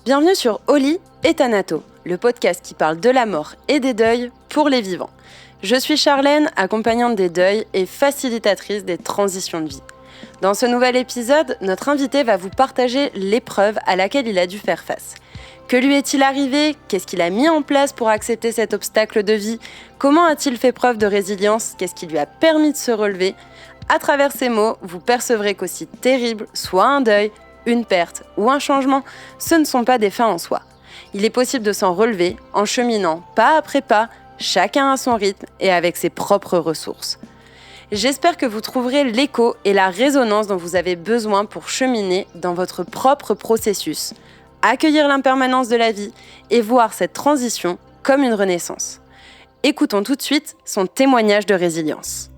Bienvenue sur Oli et Thanato, le podcast qui parle de la mort et des deuils pour les vivants. Je suis Charlène, accompagnante des deuils et facilitatrice des transitions de vie. Dans ce nouvel épisode, notre invité va vous partager l'épreuve à laquelle il a dû faire face. Que lui est-il arrivé ? Qu'est-ce qu'il a mis en place pour accepter cet obstacle de vie ? Comment a-t-il fait preuve de résilience ? Qu'est-ce qui lui a permis de se relever ? À travers ces mots, vous percevrez qu'aussi terrible soit un deuil, une perte ou un changement, ce ne sont pas des fins en soi. Il est possible de s'en relever en cheminant pas après pas, chacun à son rythme et avec ses propres ressources. J'espère que vous trouverez l'écho et la résonance dont vous avez besoin pour cheminer dans votre propre processus, accueillir l'impermanence de la vie et voir cette transition comme une renaissance. Écoutons tout de suite son témoignage de résilience.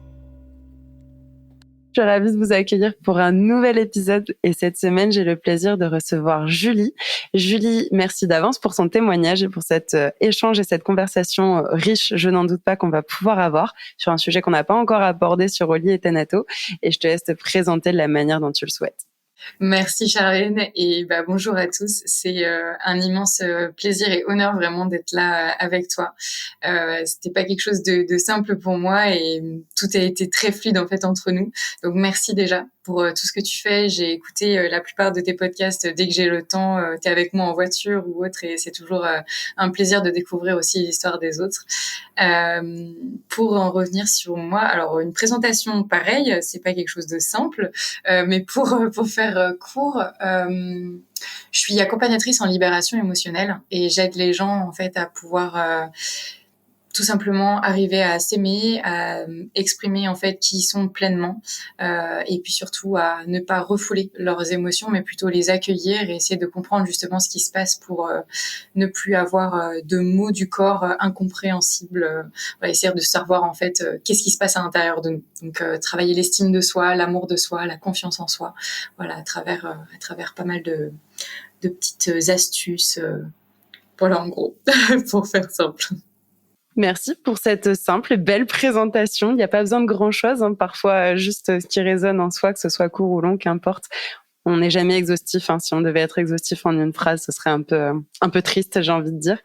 Je suis ravie de vous accueillir pour un nouvel épisode et cette semaine, j'ai le plaisir de recevoir Julie. Julie, merci d'avance pour son témoignage et pour cet échange et cette conversation riche, je n'en doute pas qu'on va pouvoir avoir sur un sujet qu'on n'a pas encore abordé sur Oli et Thanato et je te laisse te présenter de la manière dont tu le souhaites. Merci Charlène et bonjour à tous. C'est un immense plaisir et honneur vraiment d'être là avec toi. C'était pas quelque chose de simple pour moi et tout a été très fluide en fait entre nous. Donc merci déjà pour tout ce que tu fais. J'ai écouté la plupart de tes podcasts dès que j'ai le temps. T'es avec moi en voiture ou autre et c'est toujours un plaisir de découvrir aussi l'histoire des autres. Pour en revenir sur moi, alors une présentation pareille, c'est pas quelque chose de simple, mais pour faire court, je suis accompagnatrice en libération émotionnelle et j'aide les gens en fait à pouvoir tout simplement arriver à s'aimer, à exprimer en fait qui ils sont pleinement, et puis surtout à ne pas refouler leurs émotions, mais plutôt les accueillir et essayer de comprendre justement ce qui se passe pour ne plus avoir de mots du corps incompréhensibles. Essayer de savoir en fait qu'est-ce qui se passe à l'intérieur de nous. Donc travailler l'estime de soi, l'amour de soi, la confiance en soi. Voilà, à travers pas mal de petites astuces. Voilà en gros, pour faire simple. Merci pour cette simple et belle présentation. Il n'y a pas besoin de grand-chose, hein. Parfois, juste ce qui résonne en soi, que ce soit court ou long, qu'importe. On n'est jamais exhaustif. Si on devait être exhaustif en une phrase, ce serait un peu triste, j'ai envie de dire.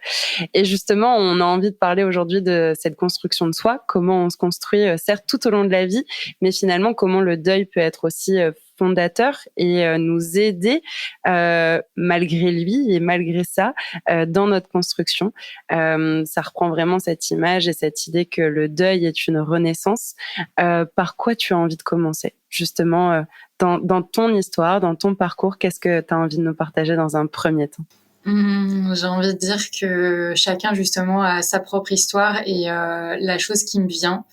Et justement, on a envie de parler aujourd'hui de cette construction de soi, comment on se construit, certes, tout au long de la vie, mais finalement, comment le deuil peut être aussi fondateur et nous aider malgré lui et malgré ça dans notre construction. Ça reprend vraiment cette image et cette idée que le deuil est une renaissance. Par quoi tu as envie de commencer ? Justement, dans ton histoire, dans ton parcours, qu'est-ce que tu as envie de nous partager dans un premier temps ? J'ai envie de dire que chacun justement a sa propre histoire et la chose qui me vient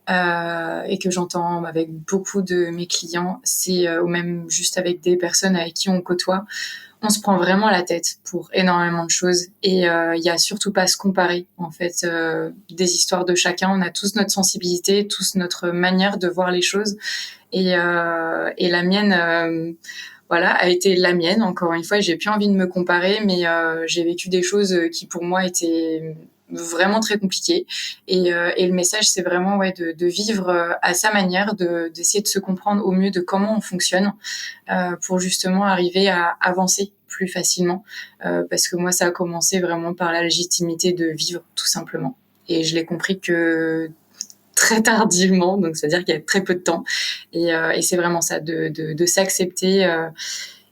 et que j'entends avec beaucoup de mes clients, c'est ou même juste avec des personnes avec qui on côtoie, on se prend vraiment la tête pour énormément de choses et il y a surtout pas à se comparer en fait des histoires de chacun. On a tous notre sensibilité, tous notre manière de voir les choses et la mienne. Voilà, a été la mienne. Encore une fois, j'ai plus envie de me comparer, mais j'ai vécu des choses qui pour moi étaient vraiment très compliquées. Et le message, c'est vraiment de vivre à sa manière, d'essayer de se comprendre au mieux de comment on fonctionne pour justement arriver à avancer plus facilement. Parce que moi, ça a commencé vraiment par la légitimité de vivre, tout simplement. Et je l'ai compris que très tardivement, donc c'est-à-dire qu'il y a très peu de temps. Et c'est vraiment ça, de s'accepter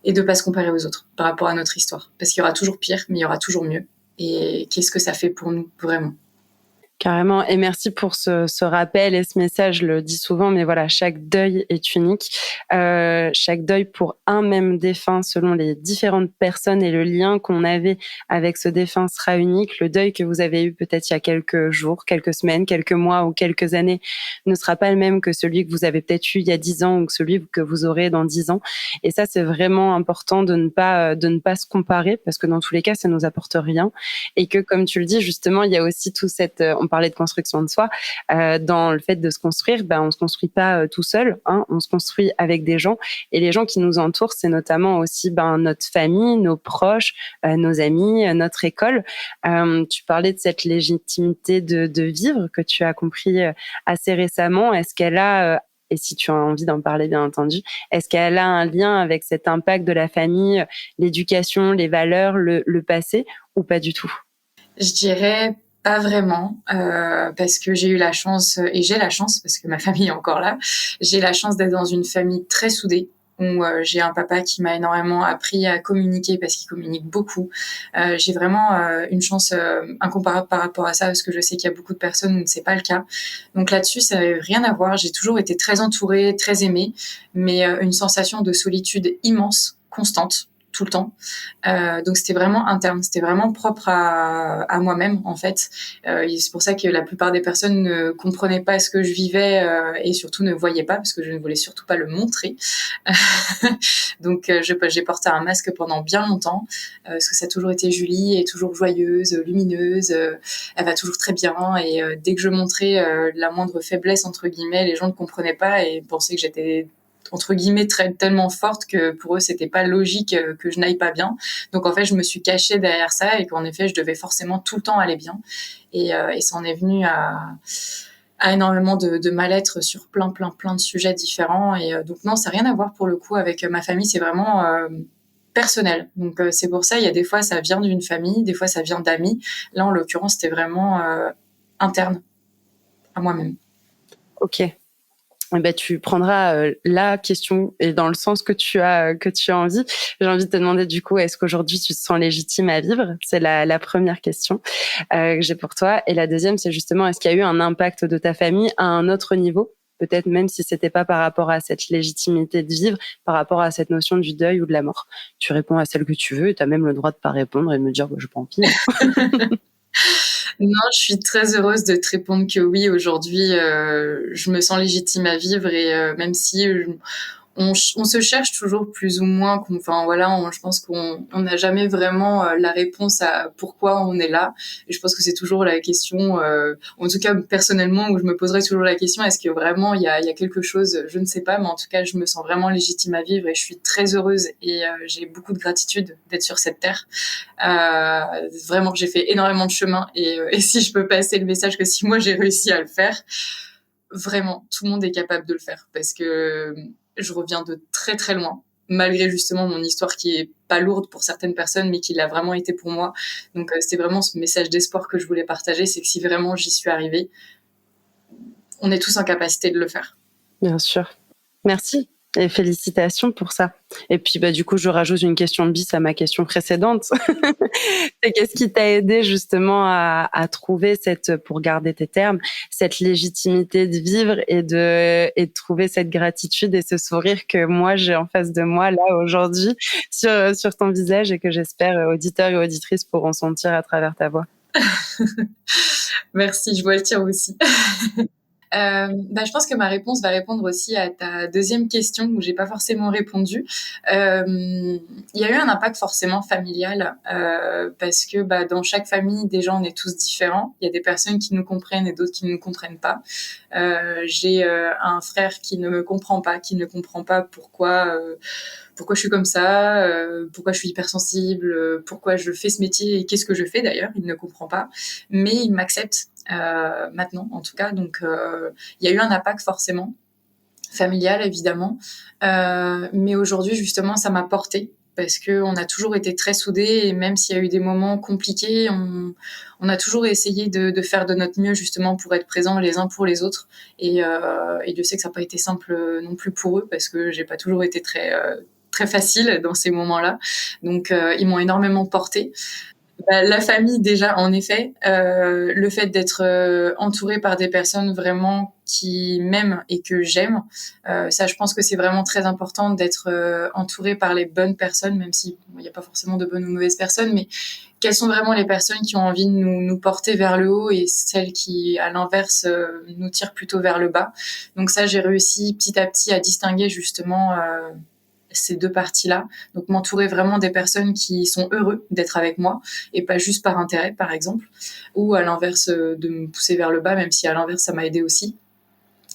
et de pas se comparer aux autres par rapport à notre histoire. Parce qu'il y aura toujours pire, mais il y aura toujours mieux. Et qu'est-ce que ça fait pour nous, vraiment ? Carrément. Et merci pour ce rappel et ce message. Je le dis souvent, mais voilà, chaque deuil est unique. Chaque deuil pour un même défunt, selon les différentes personnes et le lien qu'on avait avec ce défunt sera unique. Le deuil que vous avez eu peut-être il y a quelques jours, quelques semaines, quelques mois ou quelques années ne sera pas le même que celui que vous avez peut-être eu il y a 10 ans ou que celui que vous aurez dans 10 ans. Et ça, c'est vraiment important de ne pas se comparer parce que dans tous les cas, ça nous apporte rien. Et que, comme tu le dis, justement, il y a aussi tout on parlait de construction de soi, dans le fait de se construire, on se construit pas tout seul, on se construit avec des gens et les gens qui nous entourent, c'est notamment aussi notre famille, nos proches, nos amis, notre école. Tu parlais de cette légitimité de vivre que tu as compris assez récemment. Est-ce qu'elle a et si tu as envie d'en parler, bien entendu, est-ce qu'elle a un lien avec cet impact de la famille, l'éducation, les valeurs, le passé, ou pas du tout? Je dirais pas vraiment, parce que j'ai eu la chance, et j'ai la chance, parce que ma famille est encore là, j'ai la chance d'être dans une famille très soudée, où j'ai un papa qui m'a énormément appris à communiquer parce qu'il communique beaucoup. J'ai vraiment une chance incomparable par rapport à ça, parce que je sais qu'il y a beaucoup de personnes où c'est pas le cas. Donc là-dessus, ça n'avait rien à voir. J'ai toujours été très entourée, très aimée, mais une sensation de solitude immense, constante, tout le temps. Donc c'était vraiment interne, c'était vraiment propre à moi-même en fait. C'est pour ça que la plupart des personnes ne comprenaient pas ce que je vivais et surtout ne voyaient pas, parce que je ne voulais surtout pas le montrer. Donc j'ai porté un masque pendant bien longtemps, parce que ça a toujours été Julie, est toujours joyeuse, lumineuse, elle va toujours très bien, et dès que je montrais la moindre faiblesse entre guillemets, les gens ne comprenaient pas et pensaient que j'étais entre guillemets tellement forte que pour eux c'était pas logique que je n'aille pas bien. Donc en fait je me suis cachée derrière ça, et qu'en effet je devais forcément tout le temps aller bien, et ça en est venu à énormément de mal-être sur plein de sujets différents. Et donc non, ça n'a rien à voir pour le coup avec ma famille, c'est vraiment personnel. Donc c'est pour ça, il y a des fois ça vient d'une famille, des fois ça vient d'amis. Là en l'occurrence c'était vraiment interne à moi-même. Ok. Eh ben, tu prendras la question et dans le sens que tu as envie. J'ai envie de te demander du coup, est-ce qu'aujourd'hui tu te sens légitime à vivre? C'est la première question que j'ai pour toi. Et la deuxième, c'est justement, est-ce qu'il y a eu un impact de ta famille à un autre niveau? Peut-être même si c'était pas par rapport à cette légitimité de vivre, par rapport à cette notion du deuil ou de la mort. Tu réponds à celle que tu veux, et tu as même le droit de pas répondre et de me dire, bah, je prends pire. Non, je suis très heureuse de te répondre que oui, aujourd'hui, je me sens légitime à vivre, et même si on se cherche toujours plus ou moins, enfin voilà, je pense qu'on n'a jamais vraiment la réponse à pourquoi on est là. Et je pense que c'est toujours la question, en tout cas personnellement, où je me poserai toujours la question, est-ce que vraiment il y a quelque chose, je ne sais pas, mais en tout cas je me sens vraiment légitime à vivre, et je suis très heureuse, et j'ai beaucoup de gratitude d'être sur cette terre. Vraiment, j'ai fait énormément de chemin, et si je peux passer le message que si moi j'ai réussi à le faire, vraiment, tout le monde est capable de le faire, parce que je reviens de très très loin, malgré justement mon histoire qui est pas lourde pour certaines personnes, mais qui l'a vraiment été pour moi. Donc c'est vraiment ce message d'espoir que je voulais partager, c'est que si vraiment j'y suis arrivée, on est tous en capacité de le faire. Bien sûr. Merci et félicitations pour ça. Et puis, bah, du coup, je rajoute une question bis à ma question précédente. C'est qu'est-ce qui t'a aidé justement à trouver pour garder tes termes, cette légitimité de vivre et de trouver cette gratitude et ce sourire que moi j'ai en face de moi là aujourd'hui sur ton visage, et que j'espère auditeurs et auditrices pourront sentir à travers ta voix. Merci, je vois le tien aussi. Je pense que ma réponse va répondre aussi à ta deuxième question où j'ai pas forcément répondu. Il y a eu un impact forcément familial, parce que dans chaque famille, déjà, on est tous différents. Il y a des personnes qui nous comprennent et d'autres qui ne nous comprennent pas. J'ai un frère qui ne me comprend pas, qui ne comprend pas pourquoi je suis comme ça, pourquoi je suis hypersensible, pourquoi je fais ce métier et qu'est-ce que je fais d'ailleurs, il ne comprend pas, mais il m'accepte maintenant en tout cas. Donc il y a eu un impact forcément familial évidemment, mais aujourd'hui justement ça m'a portée, parce qu'on a toujours été très soudés, et même s'il y a eu des moments compliqués, on a toujours essayé de faire de notre mieux justement pour être présents les uns pour les autres, et je sais que ça n'a pas été simple non plus pour eux, parce que j'ai pas toujours été très facile dans ces moments-là. Donc ils m'ont énormément portée. La famille déjà, en effet, le fait d'être entourée par des personnes vraiment qui m'aiment et que j'aime, ça je pense que c'est vraiment très important d'être entourée par les bonnes personnes, même si il n'y a pas forcément de bonnes ou mauvaises personnes, mais quelles sont vraiment les personnes qui ont envie de nous porter vers le haut, et celles qui, à l'inverse, nous tirent plutôt vers le bas. Donc ça, j'ai réussi petit à petit à distinguer justement ces deux parties-là. Donc m'entourer vraiment des personnes qui sont heureux d'être avec moi, et pas juste par intérêt, par exemple, ou à l'inverse de me pousser vers le bas, même si à l'inverse ça m'a aidé aussi.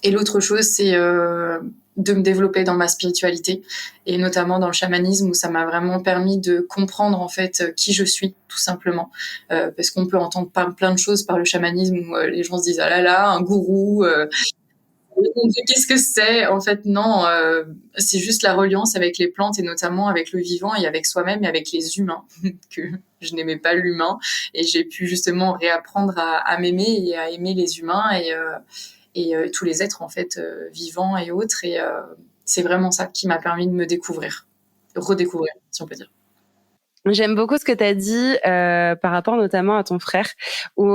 Et l'autre chose, c'est de me développer dans ma spiritualité, et notamment dans le chamanisme, où ça m'a vraiment permis de comprendre en fait qui je suis, tout simplement. Parce qu'on peut entendre plein de choses par le chamanisme, où les gens se disent ah là là, un gourou, Mon Dieu, qu'est-ce que c'est? En fait, non, c'est juste la reliance avec les plantes et notamment avec le vivant et avec soi-même et avec les humains que je n'aimais pas l'humain et j'ai pu justement réapprendre à m'aimer et à aimer les humains et tous les êtres en fait vivants et autres et c'est vraiment ça qui m'a permis de me découvrir, de redécouvrir, si on peut dire. J'aime beaucoup ce que tu as dit par rapport notamment à ton frère, où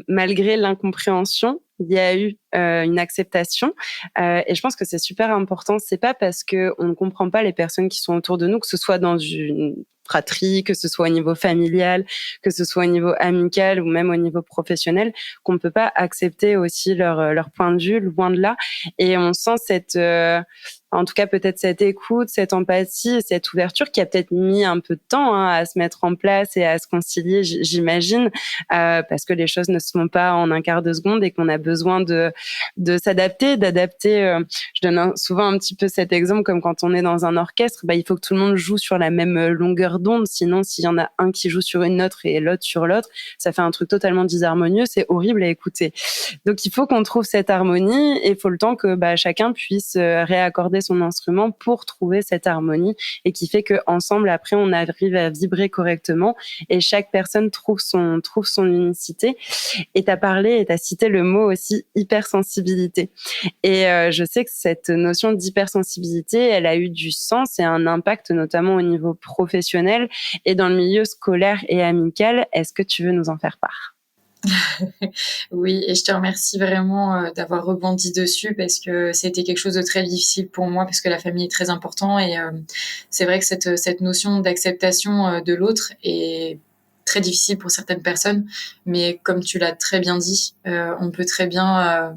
malgré l'incompréhension, il y a eu une acceptation. Et je pense que c'est super important. C'est pas parce que on ne comprend pas les personnes qui sont autour de nous, que ce soit dans une fratrie, que ce soit au niveau familial, que ce soit au niveau amical ou même au niveau professionnel, qu'on ne peut pas accepter aussi leur point de vue, loin de là. Et on sent en tout cas peut-être cette écoute, cette empathie, cette ouverture qui a peut-être mis un peu de temps à se mettre en place et à se concilier, j'imagine, parce que les choses ne se font pas en un quart de seconde et qu'on a besoin de s'adapter, d'adapter. Je donne souvent un petit peu cet exemple comme quand on est dans un orchestre, il faut que tout le monde joue sur la même longueur d'onde, sinon s'il y en a un qui joue sur une note et l'autre sur l'autre, ça fait un truc totalement disharmonieux, c'est horrible à écouter. Donc il faut qu'on trouve cette harmonie et il faut le temps que chacun puisse réaccorder son instrument pour trouver cette harmonie et qui fait que ensemble après on arrive à vibrer correctement et chaque personne trouve son unicité. Et tu as parlé et tu as cité le mot aussi hypersensibilité. Et je sais que cette notion d'hypersensibilité, elle a eu du sens et un impact notamment au niveau professionnel et dans le milieu scolaire et amical. Est-ce que tu veux nous en faire part? Oui, et je te remercie vraiment d'avoir rebondi dessus parce que c'était quelque chose de très difficile pour moi parce que la famille est très important et c'est vrai que cette notion d'acceptation de l'autre est très difficile pour certaines personnes, mais comme tu l'as très bien dit, on peut très bien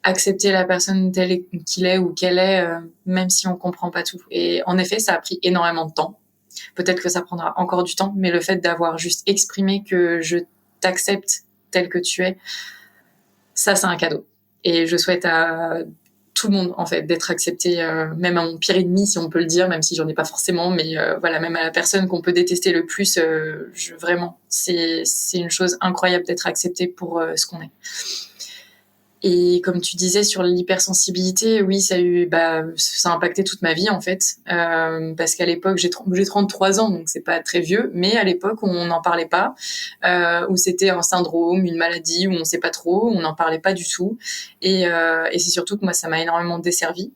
accepter la personne telle qu'il est ou qu'elle est, même si on comprend pas tout. Et en effet, ça a pris énormément de temps. Peut-être que ça prendra encore du temps, mais le fait d'avoir juste exprimé que je t'accepte tel que tu es, ça, c'est un cadeau. Et je souhaite à tout le monde, en fait, d'être accepté, même à mon pire ennemi, si on peut le dire, même si j'en ai pas forcément, mais voilà, même à la personne qu'on peut détester le plus, vraiment, c'est une chose incroyable d'être accepté pour ce qu'on est. Et comme tu disais sur l'hypersensibilité, oui, ça a impacté toute ma vie en fait, parce qu'à l'époque j'ai 33 ans, donc c'est pas très vieux, mais à l'époque on n'en parlait pas, où c'était un syndrome, une maladie, où on sait pas trop, on n'en parlait pas du tout, et c'est surtout que moi ça m'a énormément desservie.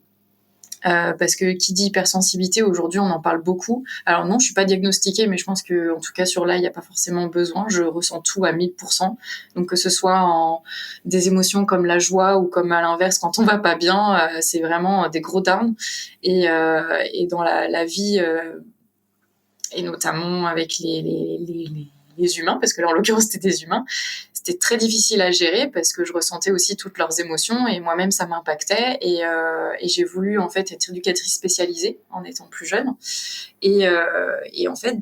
Parce que qui dit hypersensibilité aujourd'hui, on en parle beaucoup. Alors non, je suis pas diagnostiquée, mais je pense que en tout cas sur là, il n'y a pas forcément besoin. Je ressens tout à 1000%. Donc que ce soit en des émotions comme la joie ou comme à l'inverse quand on va pas bien, c'est vraiment des gros downs. Et dans la vie et notamment avec les humains, parce que là en l'occurrence c'était des humains, c'était très difficile à gérer parce que je ressentais aussi toutes leurs émotions et moi-même ça m'impactait et j'ai voulu en fait être éducatrice spécialisée en étant plus jeune et en fait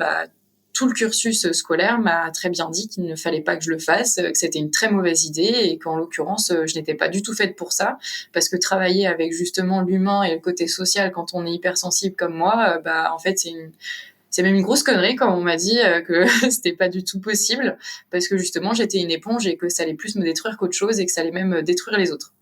tout le cursus scolaire m'a très bien dit qu'il ne fallait pas que je le fasse, que c'était une très mauvaise idée et qu'en l'occurrence je n'étais pas du tout faite pour ça parce que travailler avec justement l'humain et le côté social quand on est hypersensible comme moi, en fait c'est même une grosse connerie quand on m'a dit que c'était pas du tout possible parce que justement j'étais une éponge et que ça allait plus me détruire qu'autre chose et que ça allait même détruire les autres.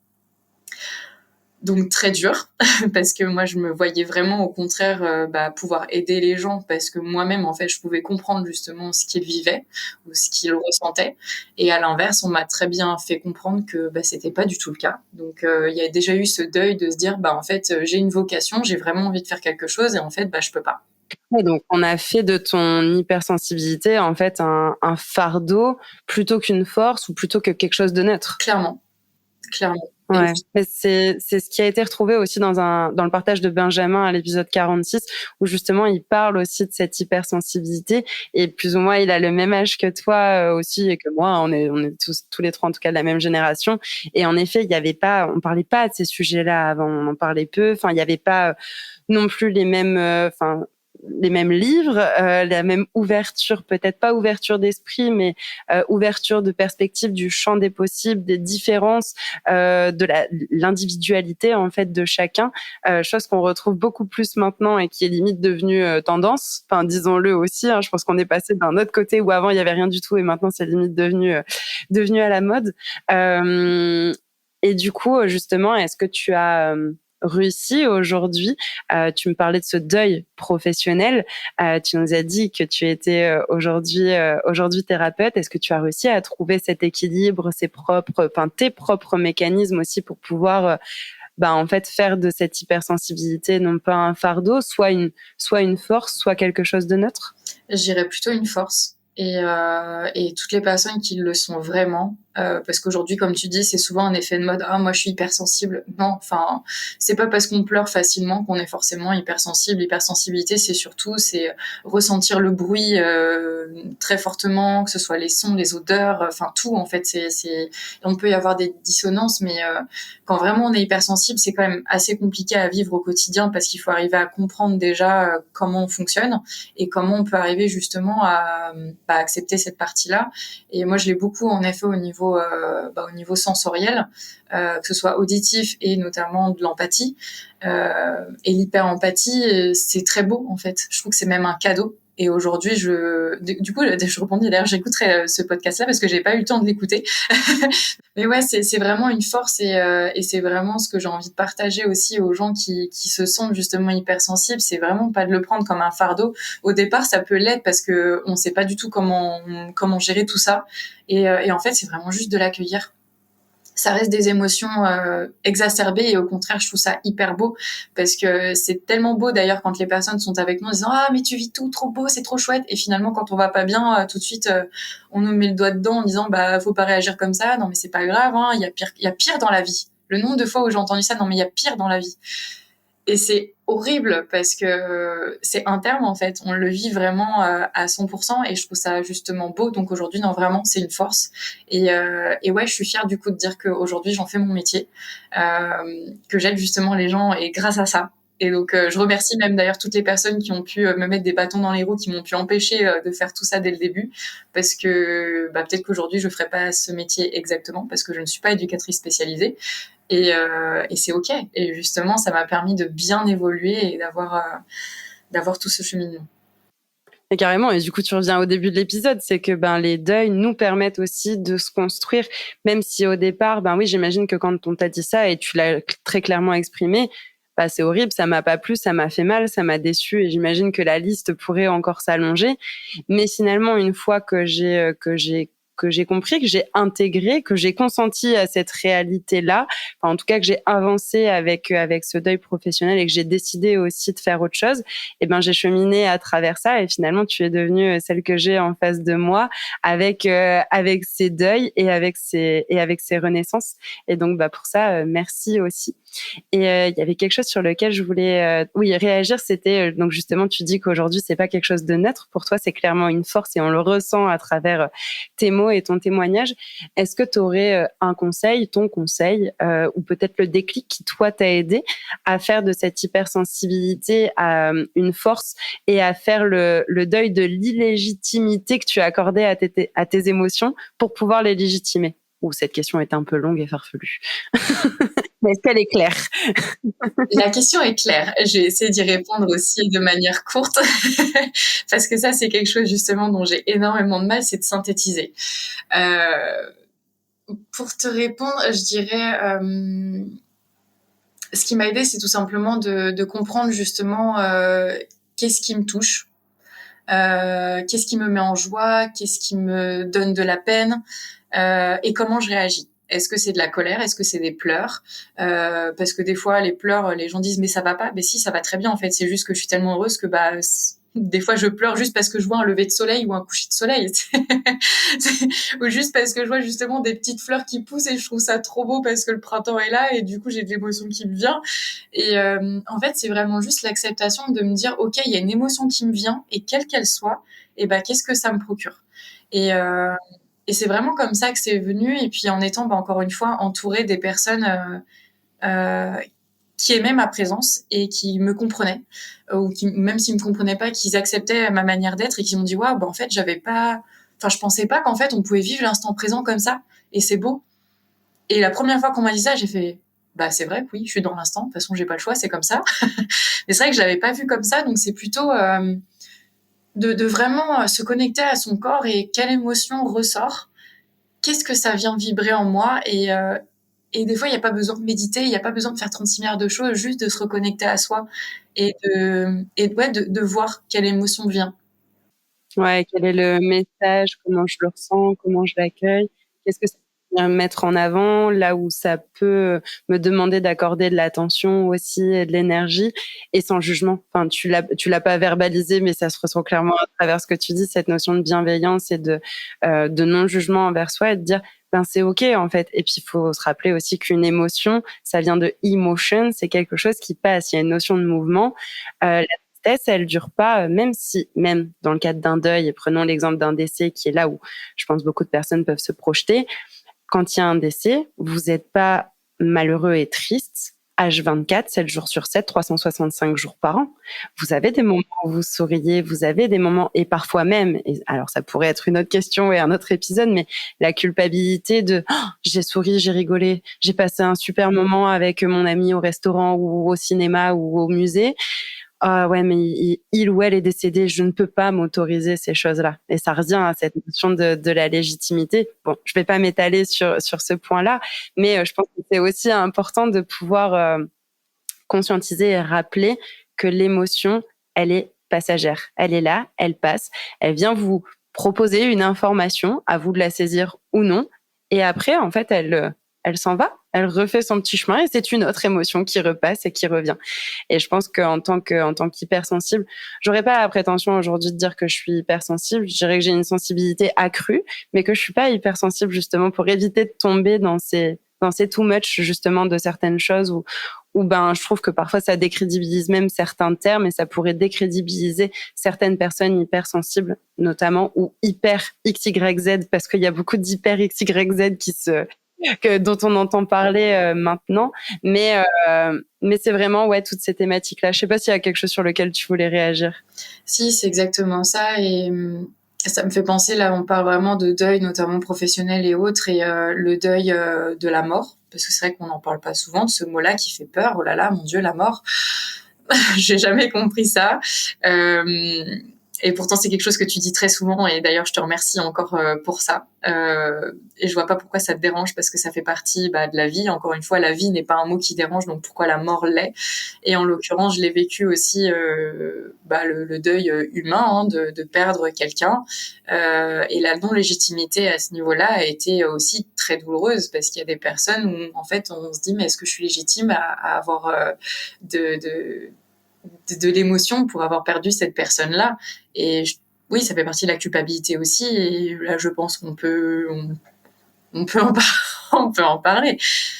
Donc très dur parce que moi je me voyais vraiment au contraire pouvoir aider les gens parce que moi-même en fait je pouvais comprendre justement ce qu'ils vivaient ou ce qu'ils ressentaient et à l'inverse on m'a très bien fait comprendre que c'était pas du tout le cas. Donc il y a déjà eu ce deuil de se dire en fait j'ai une vocation, j'ai vraiment envie de faire quelque chose et en fait je peux pas. Ouais, donc on a fait de ton hypersensibilité en fait un fardeau plutôt qu'une force ou plutôt que quelque chose de neutre. Clairement, clairement. Ouais, mais c'est ce qui a été retrouvé aussi dans le partage de Benjamin à l'épisode 46 où justement il parle aussi de cette hypersensibilité et plus ou moins il a le même âge que toi aussi et que moi, on est tous les trois en tout cas de la même génération et en effet, on parlait pas de ces sujets-là avant, on en parlait peu, enfin il y avait pas non plus les mêmes livres, la même ouverture, peut-être pas ouverture d'esprit, mais ouverture de perspective du champ des possibles, des différences, de l'individualité en fait de chacun, chose qu'on retrouve beaucoup plus maintenant et qui est limite devenue tendance. Enfin, disons-le aussi. Je pense qu'on est passé d'un autre côté où avant il y avait rien du tout et maintenant c'est limite devenu à la mode. Et du coup, justement, est-ce que tu as réussi aujourd'hui, tu me parlais de ce deuil professionnel, tu nous as dit que tu étais aujourd'hui thérapeute. Est-ce que tu as réussi à trouver cet équilibre, tes propres mécanismes aussi pour pouvoir en fait faire de cette hypersensibilité non pas un fardeau, soit une force, soit quelque chose de neutre? Je dirais plutôt une force. Et toutes les personnes qui le sont vraiment, parce qu'aujourd'hui, comme tu dis, c'est souvent un effet de mode. Ah, moi, je suis hypersensible. Non, enfin, c'est pas parce qu'on pleure facilement qu'on est forcément hypersensible. L'hypersensibilité, c'est ressentir le bruit très fortement, que ce soit les sons, les odeurs, enfin tout. En fait, on peut y avoir des dissonances, mais quand vraiment on est hypersensible, c'est quand même assez compliqué à vivre au quotidien parce qu'il faut arriver à comprendre déjà comment on fonctionne et comment on peut arriver justement à accepter cette partie-là. Et moi, je l'ai beaucoup en effet au niveau sensoriel, que ce soit auditif et notamment de l'empathie. Et l'hyper-empathie, c'est très beau en fait. Je trouve que c'est même un cadeau. Et aujourd'hui, du coup, je rebondis. D'ailleurs, j'écouterai ce podcast-là parce que j'ai pas eu le temps de l'écouter. Mais ouais, c'est vraiment une force et c'est vraiment ce que j'ai envie de partager aussi aux gens qui se sentent justement hypersensibles. C'est vraiment pas de le prendre comme un fardeau. Au départ, ça peut l'être parce que on sait pas du tout comment gérer tout ça. Et en fait, c'est vraiment juste de l'accueillir. Ça reste des émotions exacerbées et au contraire, je trouve ça hyper beau parce que c'est tellement beau d'ailleurs quand les personnes sont avec nous en disant ah mais tu vis tout trop beau, c'est trop chouette et finalement quand on va pas bien tout de suite on nous met le doigt dedans en disant bah faut pas réagir comme ça, non mais c'est pas grave, hein, il y a pire dans la vie. Le nombre de fois où j'ai entendu ça, non mais il y a pire dans la vie. Et c'est horrible parce que c'est un terme en fait, on le vit vraiment à 100% et je trouve ça justement beau. Donc aujourd'hui, non vraiment, c'est une force. Et ouais, je suis fière du coup de dire qu'aujourd'hui j'en fais mon métier, que j'aide justement les gens et grâce à ça. Et donc je remercie même d'ailleurs toutes les personnes qui ont pu me mettre des bâtons dans les roues, qui m'ont pu empêcher de faire tout ça dès le début, parce que peut-être qu'aujourd'hui je ferais pas ce métier exactement parce que je ne suis pas éducatrice spécialisée. Et c'est OK. Et justement, ça m'a permis de bien évoluer et d'avoir tout ce cheminement. Et carrément, et du coup, tu reviens au début de l'épisode, c'est que les deuils nous permettent aussi de se construire, même si au départ, oui, j'imagine que quand on t'a dit ça et tu l'as très clairement exprimé, c'est horrible, ça m'a pas plu, ça m'a fait mal, ça m'a déçu, et j'imagine que la liste pourrait encore s'allonger. Mais finalement, une fois que j'ai compris, que j'ai intégré, que j'ai consenti à cette réalité-là, en tout cas que j'ai avancé avec ce deuil professionnel et que j'ai décidé aussi de faire autre chose, et j'ai cheminé à travers ça, et finalement tu es devenue celle que j'ai en face de moi avec ces deuils et avec ces renaissances. Et donc pour ça, merci aussi. Et il y avait quelque chose sur lequel je voulais réagir, c'était donc justement tu dis qu'aujourd'hui c'est pas quelque chose de neutre pour toi, c'est clairement une force et on le ressent à travers tes mots et ton témoignage. Est-ce que tu aurais ton conseil ou peut-être le déclic qui toi t'a aidé à faire de cette hypersensibilité à une force et à faire le deuil de l'illégitimité que tu as accordée à tes émotions pour pouvoir les légitimer? Ou cette question est un peu longue et farfelue. Mais est-ce qu'elle est claire? La question est claire. J'ai essayé d'y répondre aussi de manière courte parce que ça, c'est quelque chose justement dont j'ai énormément de mal, c'est de synthétiser. Pour te répondre, je dirais ce qui m'a aidé, c'est tout simplement de comprendre justement qu'est-ce qui me touche, qu'est-ce qui me met en joie, qu'est-ce qui me donne de la peine et comment je réagis. Est-ce que c'est de la colère? Est-ce que c'est des pleurs? Parce que des fois, les pleurs, les gens disent mais ça va pas. Mais si, ça va très bien en fait. C'est juste que je suis tellement heureuse que des fois je pleure juste parce que je vois un lever de soleil ou un coucher de soleil. Ou juste parce que je vois justement des petites fleurs qui poussent et je trouve ça trop beau parce que le printemps est là et du coup j'ai de l'émotion qui me vient. Et en fait, c'est vraiment juste l'acceptation de me dire ok, il y a une émotion qui me vient et quelle qu'elle soit, et qu'est-ce que ça me procure? Et et c'est vraiment comme ça que c'est venu. Et puis en étant encore une fois entourée des personnes qui aimaient ma présence et qui me comprenaient, ou qui, même s'ils me comprenaient pas, qu'ils acceptaient ma manière d'être et qui m'ont dit waouh, en fait je pensais pas qu'en fait on pouvait vivre l'instant présent comme ça et c'est beau. Et la première fois qu'on m'a dit ça, j'ai fait c'est vrai que oui, je suis dans l'instant. De toute façon, j'ai pas le choix, c'est comme ça. Mais c'est vrai que je l'avais pas vu comme ça, donc c'est plutôt de vraiment se connecter à son corps et quelle émotion ressort, qu'est-ce que ça vient vibrer en moi Et des fois, il n'y a pas besoin de méditer, il n'y a pas besoin de faire 36 milliards de choses, juste de se reconnecter à soi de voir quelle émotion vient. Ouais, quel est le message, comment je le ressens, comment je l'accueille, qu'est-ce que ça vient mettre en avant, là où ça peut me demander d'accorder de l'attention aussi et de l'énergie, et sans jugement. Enfin, tu l'as pas verbalisé, mais ça se ressent clairement à travers ce que tu dis, cette notion de bienveillance et de non-jugement envers soi, et de dire, ben, c'est OK, en fait. Et puis, il faut se rappeler aussi qu'une émotion, ça vient de emotion, c'est quelque chose qui passe. Il y a une notion de mouvement. La tristesse, elle dure pas, même dans le cadre d'un deuil, et prenons l'exemple d'un décès qui est là où je pense beaucoup de personnes peuvent se projeter. Quand il y a un décès, vous n'êtes pas malheureux et triste H24, 7 jours sur 7, 365 jours par an. Vous avez des moments où vous souriez, vous avez des moments, et parfois même, et alors ça pourrait être une autre question et un autre épisode, mais la culpabilité de j'ai souri, j'ai rigolé, j'ai passé un super moment avec mon ami au restaurant ou au cinéma ou au musée. Ah ouais, mais il ou elle est décédé, je ne peux pas m'autoriser ces choses-là. Et ça revient à cette notion de la légitimité. Bon, je vais pas m'étaler sur ce point-là, mais je pense que c'est aussi important de pouvoir conscientiser et rappeler que l'émotion, elle est passagère. Elle est là, elle passe, elle vient vous proposer une information, à vous de la saisir ou non. Et après, en fait, elle s'en va, elle refait son petit chemin, et c'est une autre émotion qui repasse et qui revient. Et je pense en tant qu'hypersensible, j'aurais pas la prétention aujourd'hui de dire que je suis hypersensible. Je dirais que j'ai une sensibilité accrue, mais que je suis pas hypersensible justement pour éviter de tomber dans ces too much justement de certaines choses où ben je trouve que parfois ça décrédibilise même certains termes, et ça pourrait décrédibiliser certaines personnes hypersensibles notamment, ou hyper XYZ, parce qu'il y a beaucoup d'hyper XYZ dont on entend parler maintenant, mais c'est vraiment ouais toutes ces thématiques là. Je sais pas s'il y a quelque chose sur lequel tu voulais réagir. Si, c'est exactement ça, et ça me fait penser, là, on parle vraiment de deuil, notamment professionnel et autres, et le deuil de la mort, parce que c'est vrai qu'on n'en parle pas souvent de ce mot-là qui fait peur. Oh là là, mon Dieu, la mort. J'ai jamais compris ça. Et pourtant, c'est quelque chose que tu dis très souvent. Et d'ailleurs, je te remercie encore pour ça. Et je vois pas pourquoi ça te dérange, parce que ça fait partie de la vie. Encore une fois, la vie n'est pas un mot qui dérange, donc pourquoi la mort l'est? Et en l'occurrence, je l'ai vécu aussi, le deuil humain, hein, de perdre quelqu'un. Et la non-légitimité à ce niveau-là a été aussi très douloureuse, parce qu'il y a des personnes où, en fait, on se dit, mais est-ce que je suis légitime à avoir de l'émotion pour avoir perdu cette personne-là? Et oui, ça fait partie de la culpabilité aussi. Et là, je pense qu'on peut, on peut on peut en parler.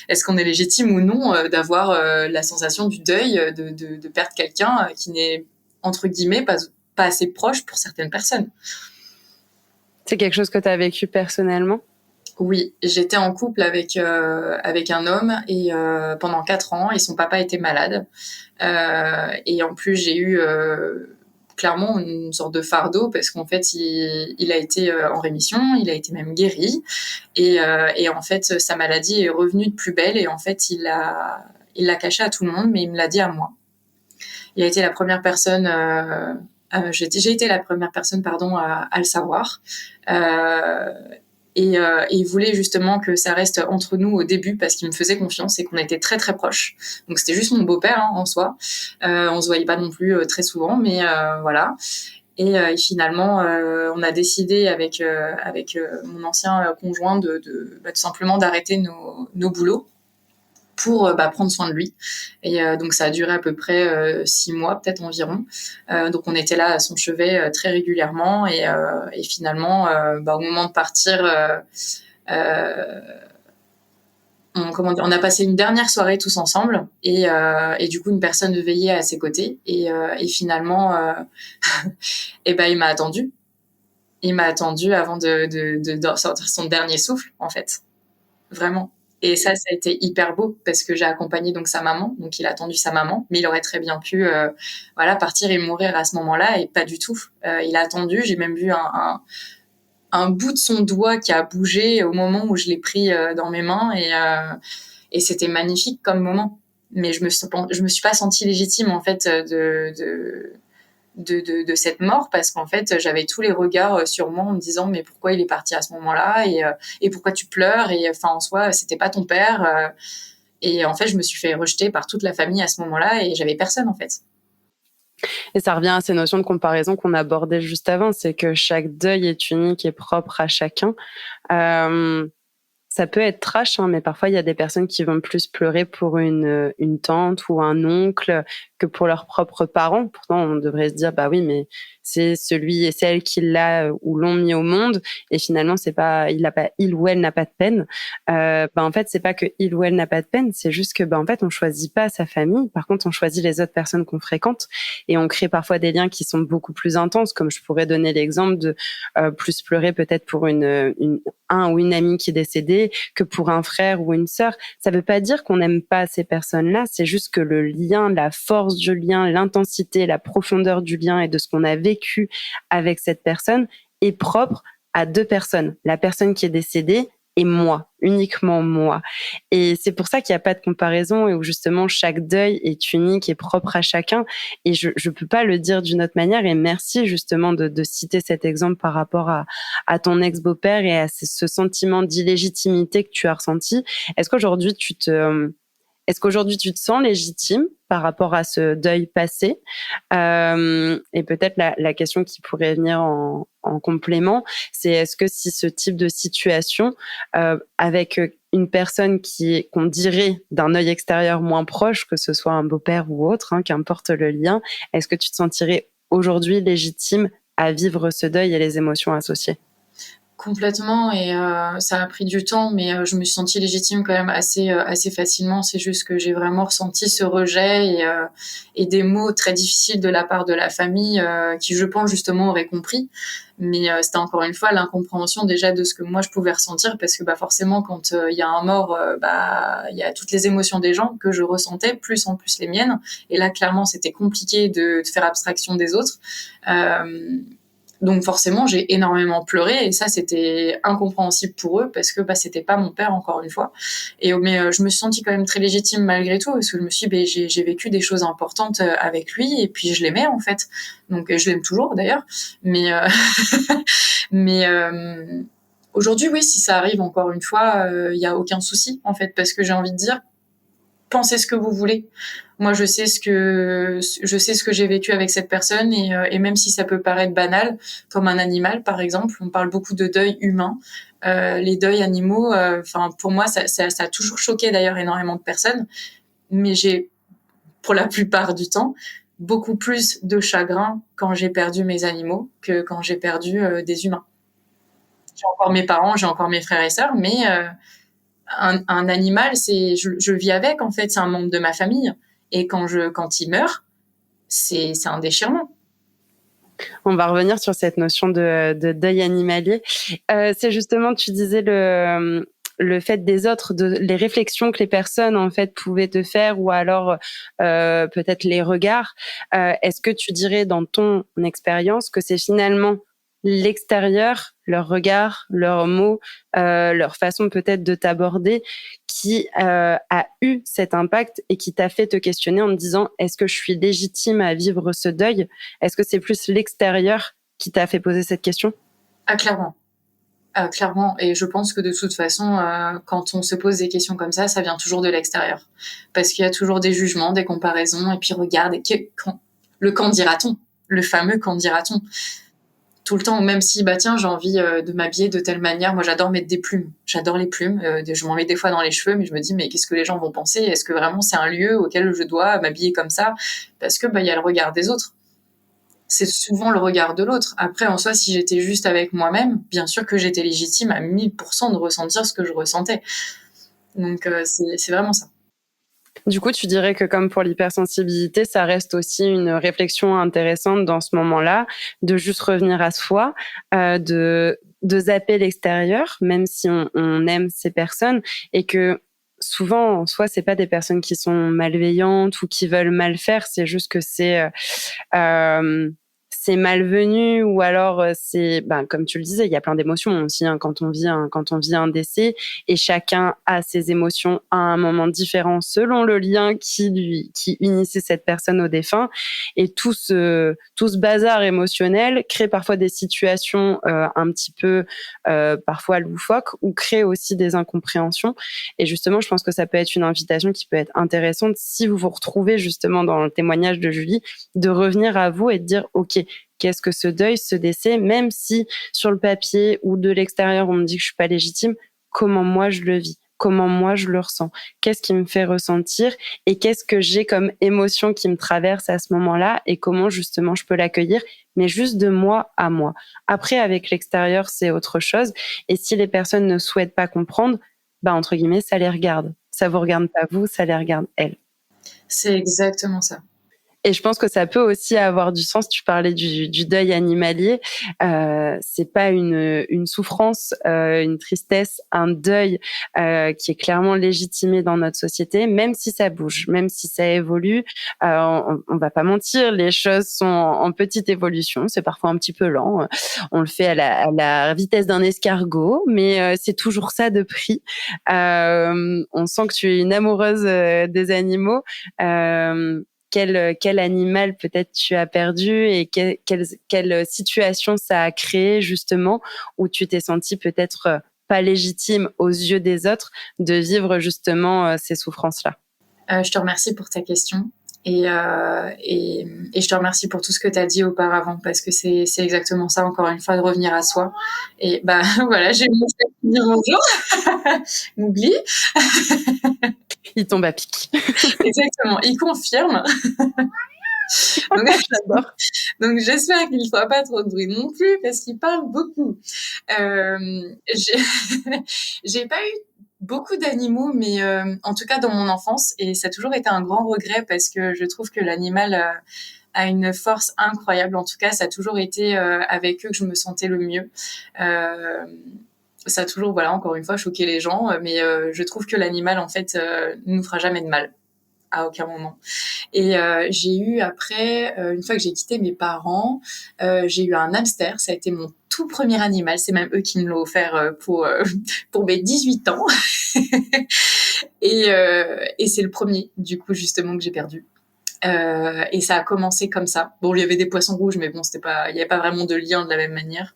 Est-ce qu'on est légitime ou non d'avoir la sensation du deuil, de perdre quelqu'un qui n'est, entre guillemets, pas assez proche pour certaines personnes? C'est quelque chose que tu as vécu personnellement? Oui, j'étais en couple avec un homme, et pendant 4 ans, et son papa était malade. Et en plus, j'ai eu clairement une sorte de fardeau, parce qu'en fait, il a été en rémission, il a été même guéri, et en fait, sa maladie est revenue de plus belle, et en fait, il l'a caché à tout le monde, mais il me l'a dit à moi. Il a été la première personne. J'ai été la première personne, pardon, à le savoir. Euh, et il voulait justement que ça reste entre nous au début, parce qu'il me faisait confiance et qu'on était très très proches. Donc c'était juste mon beau-père, hein, en soi. On se voyait pas non plus très souvent, mais voilà. Et finalement, on a décidé avec mon ancien conjoint tout simplement d'arrêter nos boulots pour prendre soin de lui. Et donc ça a duré à peu près 6 mois, peut-être environ. Donc on était là à son chevet très régulièrement, et finalement, au moment de partir, on a passé une dernière soirée tous ensemble, et du coup une personne veillait à ses côtés, et finalement, il m'a attendu. Il m'a attendu avant de sortir son dernier souffle, en fait. Vraiment. Et ça a été hyper beau, parce que j'ai accompagné donc sa maman, donc il a attendu sa maman, mais il aurait très bien pu partir et mourir à ce moment-là, et pas du tout. Il a attendu, j'ai même vu un bout de son doigt qui a bougé au moment où je l'ai pris dans mes mains, et c'était magnifique comme moment. Mais je me suis pas sentie légitime, en fait, de cette mort, parce qu'en fait j'avais tous les regards sur moi en me disant mais pourquoi il est parti à ce moment-là, et pourquoi tu pleures, et enfin en soi c'était pas ton père, et en fait je me suis fait rejeter par toute la famille à ce moment-là et j'avais personne en fait. Et ça revient à ces notions de comparaison qu'on abordait juste avant, c'est que chaque deuil est unique et propre à chacun. Euh, Ça peut être trash, hein, mais parfois il y a des personnes qui vont plus pleurer pour une tante ou un oncle que pour leurs propres parents. Pourtant, on devrait se dire, bah oui, mais c'est celui et celle qui l'a ou l'ont mis au monde, et finalement c'est pas, il ou elle n'a pas de peine. Bah en fait, c'est pas que il ou elle n'a pas de peine, c'est juste que bah en fait on choisit pas sa famille. Par contre, on choisit les autres personnes qu'on fréquente, et on crée parfois des liens qui sont beaucoup plus intenses. Comme je pourrais donner l'exemple de plus pleurer peut-être pour un ou une amie qui est décédée que pour un frère ou une sœur. Ça veut pas dire qu'on n'aime pas ces personnes-là, c'est juste que le lien, la force du lien, l'intensité, la profondeur du lien et de ce qu'on a vécu avec cette personne est propre à deux personnes. La personne qui est décédée et moi, uniquement moi. Et c'est pour ça qu'il n'y a pas de comparaison et où justement chaque deuil est unique et propre à chacun. Et je peux pas le dire d'une autre manière. Et merci justement de citer cet exemple par rapport à ton ex-beau-père et à ce sentiment d'illégitimité que tu as ressenti. Est-ce qu'aujourd'hui est-ce qu'aujourd'hui tu te sens légitime par rapport à ce deuil passé? Et peut-être la question qui pourrait venir en complément, c'est est-ce que si ce type de situation avec une personne qu'on dirait d'un œil extérieur moins proche, que ce soit un beau-père ou autre, hein, qu'importe le lien, est-ce que tu te sentirais aujourd'hui légitime à vivre ce deuil et les émotions associées? Complètement, et ça a pris du temps, mais je me suis sentie légitime quand même assez facilement. C'est juste que j'ai vraiment ressenti ce rejet, et des mots très difficiles de la part de la famille, qui, je pense, justement auraient compris. Mais c'était encore une fois l'incompréhension déjà de ce que moi je pouvais ressentir, parce que bah forcément quand il y a un mort, bah il y a toutes les émotions des gens que je ressentais, plus en plus les miennes. Et là clairement c'était compliqué de faire abstraction des autres. Donc forcément, j'ai énormément pleuré, et ça, c'était incompréhensible pour eux, parce que bah, c'était pas mon père, encore une fois. Mais je me suis sentie quand même très légitime malgré tout, parce que je me suis dit, bah, j'ai vécu des choses importantes avec lui, et puis je l'aimais en fait. Donc je l'aime toujours d'ailleurs. Mais mais aujourd'hui, oui, si ça arrive encore une fois, il y a aucun souci en fait, parce que j'ai envie de dire, pensez ce que vous voulez. Moi, je sais ce que j'ai vécu avec cette personne, et même si ça peut paraître banal, comme un animal, par exemple, on parle beaucoup de deuil humain. Les deuils animaux, enfin, pour moi, ça a toujours choqué d'ailleurs énormément de personnes. Mais j'ai, pour la plupart du temps, beaucoup plus de chagrin quand j'ai perdu mes animaux que quand j'ai perdu des humains. J'ai encore mes parents, j'ai encore mes frères et sœurs, mais un animal, je vis avec, en fait, c'est un membre de ma famille. Et quand il meurt, c'est un déchirement. On va revenir sur cette notion de deuil animalier. C'est justement, tu disais le fait des autres, les réflexions que les personnes en fait pouvaient te faire, ou alors peut-être les regards. Est-ce que tu dirais dans ton expérience que c'est finalement l'extérieur, leurs regards, leurs mots, leur façon peut-être de t'aborder qui a eu cet impact et qui t'a fait te questionner en te disant est-ce que je suis légitime à vivre ce deuil? Est-ce que c'est plus l'extérieur qui t'a fait poser cette question? Ah, clairement. Ah, clairement. Et je pense que de toute façon, quand on se pose des questions comme ça vient toujours de l'extérieur. Parce qu'il y a toujours des jugements, des comparaisons, et puis regarde, le quand dira-t-on, le fameux quand dira-t-on. Tout le temps, même si, bah tiens, j'ai envie de m'habiller de telle manière. Moi, j'adore mettre des plumes. J'adore les plumes. Je m'en mets des fois dans les cheveux, mais je me dis, mais qu'est-ce que les gens vont penser? Est-ce que vraiment c'est un lieu auquel je dois m'habiller comme ça? Parce que, bah, il y a le regard des autres. C'est souvent le regard de l'autre. Après, en soi, si j'étais juste avec moi-même, bien sûr que j'étais légitime à 1000% de ressentir ce que je ressentais. Donc, c'est vraiment ça. Du coup, tu dirais que comme pour l'hypersensibilité, ça reste aussi une réflexion intéressante dans ce moment-là, de juste revenir à soi, de zapper l'extérieur, même si on aime ces personnes, et que souvent, en soi, c'est pas des personnes qui sont malveillantes ou qui veulent mal faire, c'est juste que euh, c'est malvenu ou alors c'est, comme tu le disais, il y a plein d'émotions aussi quand on vit un décès, et chacun a ses émotions à un moment différent selon le lien qui unissait cette personne au défunt. Et tout ce bazar émotionnel crée parfois des situations un petit peu parfois loufoques, ou crée aussi des incompréhensions. Et justement, je pense que ça peut être une invitation qui peut être intéressante, si vous vous retrouvez justement dans le témoignage de Julie, de revenir à vous et de dire ok, qu'est-ce que ce deuil, ce décès, même si sur le papier ou de l'extérieur on me dit que je suis pas légitime, comment moi je le vis, comment moi je le ressens, qu'est-ce qui me fait ressentir, et qu'est-ce que j'ai comme émotion qui me traverse à ce moment-là, et comment justement je peux l'accueillir, mais juste de moi à moi. Après, avec l'extérieur, c'est autre chose. Et si les personnes ne souhaitent pas comprendre, entre guillemets, ça les regarde. Ça vous regarde pas vous, ça les regarde elles. C'est exactement ça. Et je pense que ça peut aussi avoir du sens. Tu parlais du deuil animalier. C'est pas une souffrance, une tristesse, un deuil qui est clairement légitimé dans notre société, même si ça bouge, même si ça évolue. On va pas mentir, les choses sont en petite évolution. C'est parfois un petit peu lent. On le fait à la vitesse d'un escargot, mais c'est toujours ça de prix. On sent que tu es une amoureuse des animaux. Quel animal peut-être tu as perdu, et quelle situation ça a créé justement, où tu t'es sentie peut-être pas légitime aux yeux des autres de vivre justement ces souffrances-là. Je te remercie pour ta question. Et je te remercie pour tout ce que tu as dit auparavant, parce que c'est exactement ça, encore une fois, de revenir à soi. Et voilà, j'ai oublié de dire bonjour. M'oublie. Il tombe à pic. Exactement, il confirme. Donc, j'adore. Donc j'espère qu'il ne fera pas trop de bruit non plus, parce qu'il parle beaucoup. J'ai pas eu beaucoup d'animaux, mais en tout cas dans mon enfance, et ça a toujours été un grand regret, parce que je trouve que l'animal a une force incroyable. En tout cas, ça a toujours été avec eux que je me sentais le mieux. Ça a toujours, voilà, encore une fois, choqué les gens, mais je trouve que l'animal, en fait, ne nous fera jamais de mal, à aucun moment. Et j'ai eu après, une fois que j'ai quitté mes parents, j'ai eu un hamster. Ça a été mon tout premier animal. C'est même eux qui me l'ont offert pour mes 18 ans. Et c'est le premier, du coup, justement, que j'ai perdu. Et ça a commencé comme ça. Bon, il y avait des poissons rouges, mais bon, il n'y avait pas vraiment de lien de la même manière.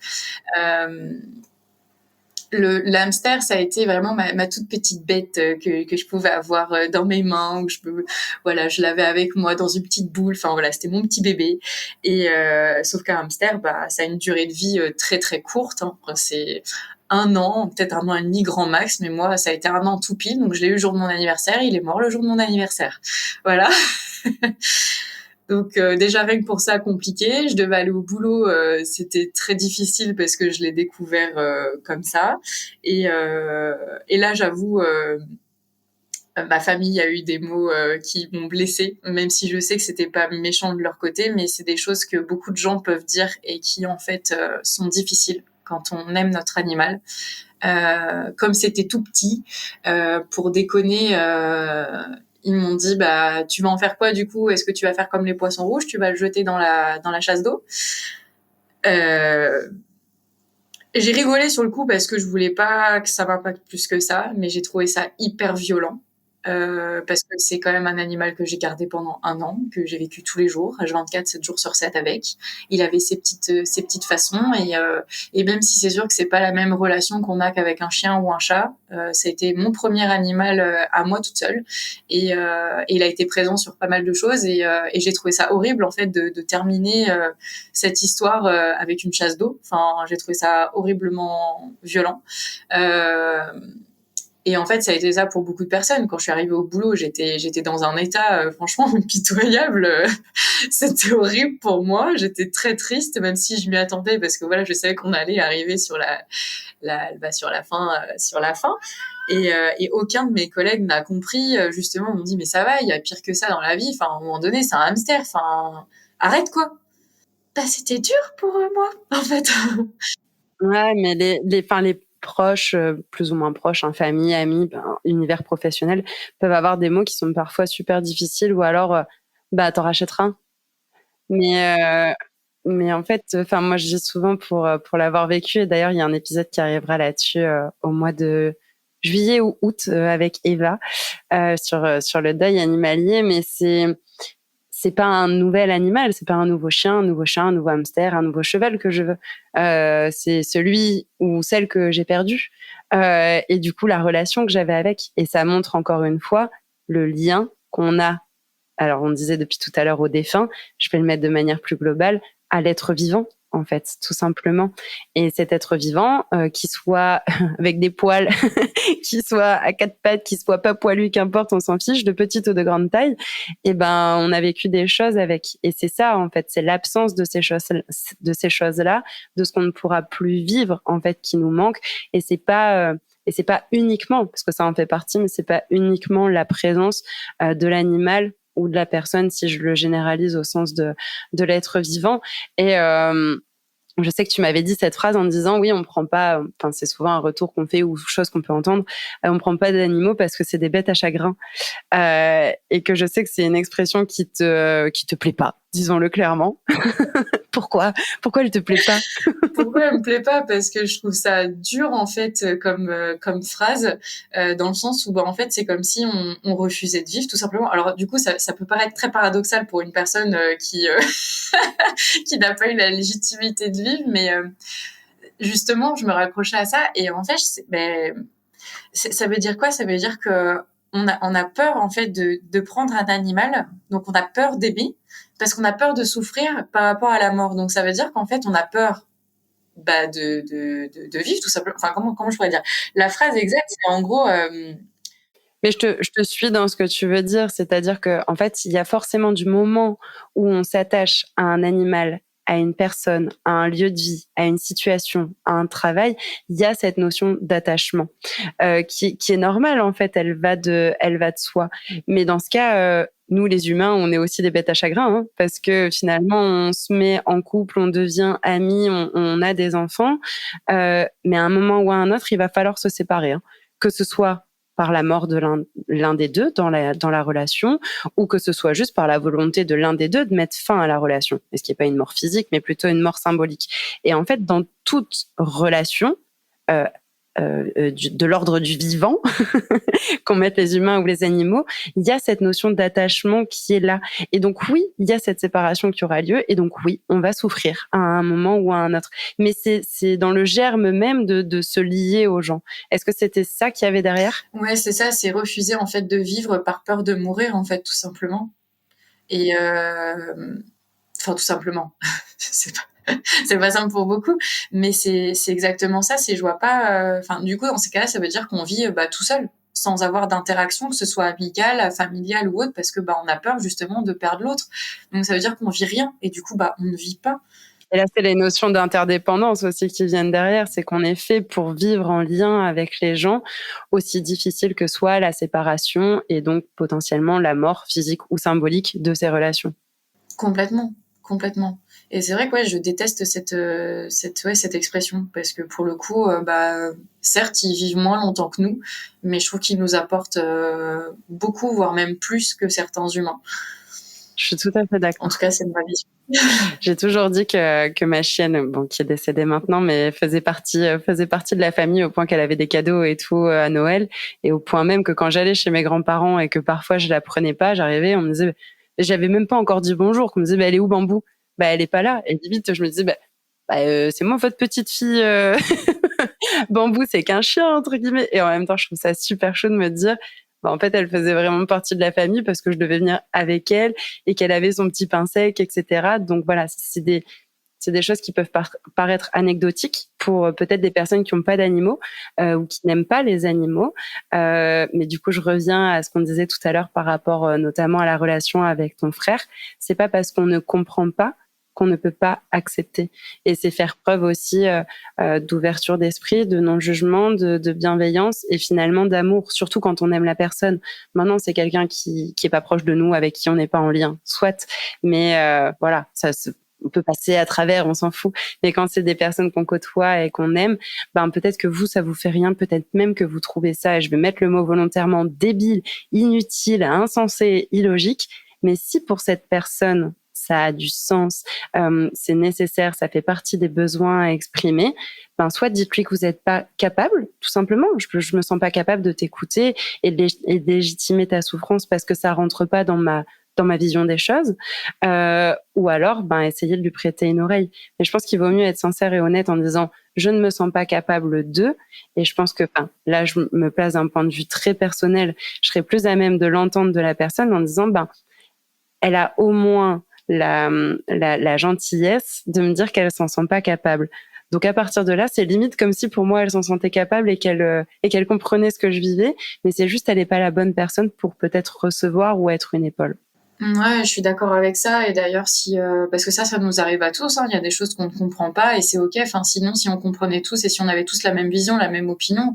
Le hamster, ça a été vraiment ma toute petite bête que je pouvais avoir dans mes mains, où je l'avais avec moi dans une petite boule. Enfin voilà, c'était mon petit bébé. Et sauf qu'un hamster, ça a une durée de vie très très courte. Hein. C'est 1 an, peut-être 1 an et demi grand max, mais moi ça a été 1 an tout pile. Donc je l'ai eu le jour de mon anniversaire, il est mort le jour de mon anniversaire. Voilà. Donc déjà rien que pour ça, compliqué. Je devais aller au boulot, c'était très difficile parce que je l'ai découvert comme ça. Et là, j'avoue, ma famille a eu des mots qui m'ont blessée, même si je sais que c'était pas méchant de leur côté, mais c'est des choses que beaucoup de gens peuvent dire et qui en fait sont difficiles quand on aime notre animal. Comme c'était tout petit, pour déconner, ils m'ont dit tu vas en faire quoi du coup? Est-ce que tu vas faire comme les poissons rouges? Tu vas le jeter dans la chasse d'eau? J'ai rigolé sur le coup parce que je voulais pas que ça m'impacte plus que ça, mais j'ai trouvé ça hyper violent. Parce que c'est quand même un animal que j'ai gardé pendant 1 an, que j'ai vécu tous les jours, H24, 7 jours sur 7 avec. Il avait ses petites façons, et même si c'est sûr que c'est pas la même relation qu'on a qu'avec un chien ou un chat, ça a été mon premier animal à moi toute seule, et il a été présent sur pas mal de choses, et j'ai trouvé ça horrible en fait de terminer cette histoire avec une chasse d'eau. Enfin, j'ai trouvé ça horriblement violent. Et en fait, ça a été ça pour beaucoup de personnes. Quand je suis arrivée au boulot, j'étais dans un état franchement pitoyable. C'était horrible pour moi. J'étais très triste, même si je m'y attendais, parce que voilà, je savais qu'on allait arriver sur sur la fin. Et aucun de mes collègues n'a compris. Justement, m'ont dit mais ça va, il y a pire que ça dans la vie. Enfin, à un moment donné, c'est un hamster. Enfin, arrête quoi. C'était dur pour moi, en fait. Ouais, mais les proches, plus ou moins proches, hein, famille, amis, univers professionnel, peuvent avoir des mots qui sont parfois super difficiles, ou alors, t'en rachèteras un. Mais Mais en fait, enfin moi je dis souvent pour l'avoir vécu, et d'ailleurs il y a un épisode qui arrivera là-dessus au mois de juillet ou août avec Eva sur le deuil animalier, mais c'est pas un nouvel animal, c'est pas un nouveau chien, un nouveau chat, un nouveau hamster, un nouveau cheval que je veux. C'est celui ou celle que j'ai perdu. Et du coup, la relation que j'avais avec. Et ça montre encore une fois le lien qu'on a. Alors, on disait depuis tout à l'heure au défunt, je vais le mettre de manière plus globale, à l'être vivant, en fait, tout simplement. Et cet être vivant, qui soit avec des poils, qui soit à quatre pattes, qui soit pas poilu, qu'importe, on s'en fiche, de petite ou de grande taille, et ben, on a vécu des choses avec. Et c'est ça, en fait, c'est l'absence de ces choses-là, de ce qu'on ne pourra plus vivre, en fait, qui nous manque. Et c'est pas uniquement, parce que ça en fait partie, mais c'est pas uniquement la présence de l'animal ou de la personne, si je le généralise au sens de l'être vivant. Et je sais que tu m'avais dit cette phrase en disant oui, on prend pas, enfin c'est souvent un retour qu'on fait ou chose qu'on peut entendre, on prend pas d'animaux parce que c'est des bêtes à chagrin. Et que je sais que c'est une expression qui te plaît pas, disons-le clairement. Pourquoi elle te plaît pas? Pourquoi elle me plaît pas? Parce que je trouve ça dur en fait comme phrase, dans le sens où en fait c'est comme si on refusait de vivre tout simplement. Alors du coup ça peut paraître très paradoxal pour une personne qui qui n'a pas eu la légitimité de vivre, mais justement je me raccrochais à ça et en fait ça veut dire quoi? Ça veut dire que on a peur en fait de prendre un animal, donc on a peur d'aimer parce qu'on a peur de souffrir par rapport à la mort. Donc ça veut dire qu'en fait on a peur de vivre tout simplement. Enfin comment je pourrais dire? La phrase exacte c'est en gros Mais je te suis dans ce que tu veux dire, c'est-à-dire que en fait, il y a forcément du moment où on s'attache à un animal, à une personne, à un lieu de vie, à une situation, à un travail, il y a cette notion d'attachement qui est normale en fait, elle va de soi. Mais dans ce cas, nous les humains, on est aussi des bêtes à chagrin, hein, parce que finalement, on se met en couple, on devient amis, on a des enfants, mais à un moment ou à un autre, il va falloir se séparer, hein. Que ce soit par la mort de l'un des deux dans la relation, ou que ce soit juste par la volonté de l'un des deux de mettre fin à la relation. Et ce qui n'est pas une mort physique, mais plutôt une mort symbolique. Et en fait, dans toute relation, euh, de l'ordre du vivant, qu'on mette les humains ou les animaux, il y a cette notion d'attachement qui est là. Et donc oui, il y a cette séparation qui aura lieu, et donc oui, on va souffrir à un moment ou à un autre. Mais c'est dans le germe même de se lier aux gens. Est-ce que c'était ça qu'il y avait derrière? ouais, c'est ça, c'est refuser en fait de vivre par peur de mourir en fait tout simplement. Et enfin tout simplement. c'est pas c'est pas simple pour beaucoup, mais c'est exactement ça. C'est je vois pas. Enfin du coup dans ces cas-là, ça veut dire qu'on vit tout seul, sans avoir d'interaction, que ce soit amicale, familiale ou autre, parce que on a peur justement de perdre l'autre. Donc ça veut dire qu'on vit rien et du coup on ne vit pas. Et là, c'est les notions d'interdépendance aussi qui viennent derrière. C'est qu'on est fait pour vivre en lien avec les gens, aussi difficile que soit la séparation et donc potentiellement la mort physique ou symbolique de ces relations. Complètement, complètement. Et c'est vrai que ouais, je déteste cette expression parce que pour le coup, certes, ils vivent moins longtemps que nous, mais je trouve qu'ils nous apportent beaucoup, voire même plus que certains humains. Je suis tout à fait En d'accord. tout cas, c'est ma vision. J'ai toujours dit que ma chienne, bon, qui est décédée maintenant, mais faisait partie de la famille au point qu'elle avait des cadeaux et tout à Noël, et au point même que quand j'allais chez mes grands-parents et que parfois je la prenais pas, j'arrivais, on me disait, j'avais même pas encore dit bonjour, qu'on me disait, elle est où Bambou? Elle est pas là. Et limite, je me disais, c'est moi votre petite fille. Bambou, c'est qu'un chien entre guillemets. Et en même temps, je trouve ça super chaud de me dire, en fait, elle faisait vraiment partie de la famille parce que je devais venir avec elle et qu'elle avait son petit pain sec, etc. Donc voilà, c'est des choses qui peuvent paraître anecdotiques pour peut-être des personnes qui n'ont pas d'animaux ou qui n'aiment pas les animaux. Mais du coup, je reviens à ce qu'on disait tout à l'heure par rapport notamment à la relation avec ton frère. C'est pas parce qu'on ne comprend pas qu'on ne peut pas accepter. Et c'est faire preuve aussi d'ouverture d'esprit, de non-jugement, de bienveillance et finalement d'amour, surtout quand on aime la personne. Maintenant, c'est quelqu'un qui est pas proche de nous, avec qui on n'est pas en lien, soit. Mais voilà, on peut passer à travers, on s'en fout. Mais quand c'est des personnes qu'on côtoie et qu'on aime, peut-être que vous, ça vous fait rien, peut-être même que vous trouvez ça, et je vais mettre le mot volontairement, débile, inutile, insensé, illogique. Mais si pour cette personne, ça a du sens, c'est nécessaire, ça fait partie des besoins à exprimer, ben soit dites-lui que vous n'êtes pas capable, tout simplement. Je me sens pas capable de t'écouter et de légitimer ta souffrance parce que ça rentre pas dans ma vision des choses, ou alors ben essayer de lui prêter une oreille. Mais je pense qu'il vaut mieux être sincère et honnête en disant je ne me sens pas capable de, et je pense que là je me place d'un point de vue très personnel, je serais plus à même de l'entendre de la personne en disant elle a au moins la gentillesse de me dire qu'elle s'en sent pas capable. Donc à partir de là, c'est limite comme si pour moi elle s'en sentait capable et qu'elle comprenait ce que je vivais, mais c'est juste elle n'est pas la bonne personne pour peut-être recevoir ou être une épaule. Ouais, je suis d'accord avec ça. Et d'ailleurs, parce que ça nous arrive à tous, hein. Il y a des choses qu'on ne comprend pas et c'est ok. Enfin, sinon, si on comprenait tous et si on avait tous la même vision, la même opinion,